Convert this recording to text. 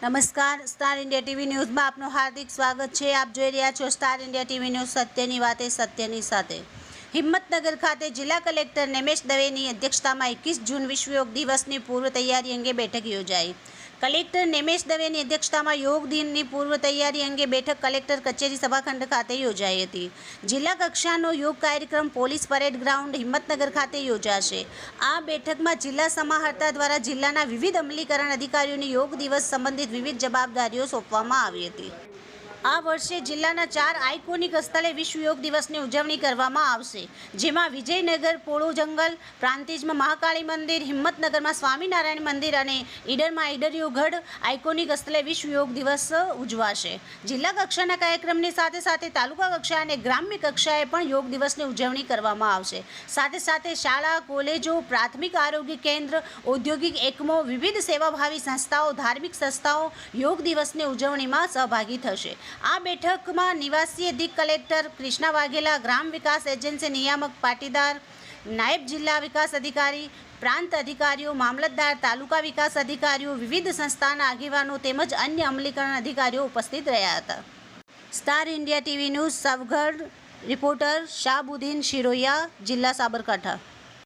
નમસ્કાર, star India TV ન્યૂઝમાં આપનું હાર્દિક સ્વાગત છે। આપ જોઈ રહ્યા છો સ્ટાર ઇન્ડિયા ટીવી ન્યૂઝ, સત્યની વાતે સત્યની સાથે। હિંમતનગર ખાતે જિલ્લા કલેક્ટર નિમેશ દવેની અધ્યક્ષતામાં 21 જૂન વિશ્વ યોગ દિવસની પૂર્વ તૈયારી અંગે બેઠક યોજાઈ। કલેક્ટર નિમેશ દવેની અધ્યક્ષતામાં યોગ દિનની પૂર્વ તૈયારી અંગે બેઠક કલેક્ટર કચેરી સભાખંડ ખાતે યોજાઈ હતી। જિલ્લા કક્ષાનો યોગ કાર્યક્રમ પોલીસ પરેડ ગ્રાઉન્ડ હિંમતનગર ખાતે યોજાશે। આ બેઠકમાં જિલ્લા સમાહર્તા દ્વારા જિલ્લાના વિવિધ અમલીકરણ અધિકારીઓને યોગ દિવસ સંબંધિત વિવિધ જવાબદારીઓ સોંપવામાં આવી હતી। આ વર્ષે જિલ્લાના 4 આઇકોનિક સ્થળે વિશ્વ યોગ દિવસની ઉજવણી કરવામાં આવશે, જેમાં વિજયનગર પોળો જંગલ, પ્રાંતિજમાં મહાકાળી મંદિર, હિંમતનગરમાં સ્વામિનારાયણ મંદિર અને ઈડરમાં ઈડરિયો ગઢ આઇકોનિક સ્થળે વિશ્વ યોગ દિવસ ઉજવાશે। જિલ્લા કક્ષાના કાર્યક્રમની સાથે સાથે તાલુકા કક્ષાએ અને ગ્રામ્ય કક્ષાએ પણ યોગ દિવસની ઉજવણી કરવામાં આવશે। સાથે સાથે શાળા, કોલેજો, પ્રાથમિક આરોગ્ય કેન્દ્ર, ઔદ્યોગિક એકમો, વિવિધ સેવાભાવી સંસ્થાઓ, ધાર્મિક સંસ્થાઓ યોગ દિવસની ઉજવણીમાં સહભાગી થશે। આ બેઠકમાં નિવાસી અધિક કલેક્ટર કૃષ્ણા વાઘેલા, ગ્રામ વિકાસ એજન્સી નિયામક પાટીદાર, નાયબ જિલ્લા વિકાસ અધિકારી, પ્રાંત અધિકારીઓ, મામલતદાર, તાલુકા વિકાસ અધિકારીઓ, વિવિધ સંસ્થાના આગેવાનો તેમજ અન્ય અમલીકરણ અધિકારીઓ ઉપસ્થિત રહ્યા હતા। Star India TV news, Savgadh, reporter Shahbuddin Shiroya, જિલ્લા સાબરકાંઠા।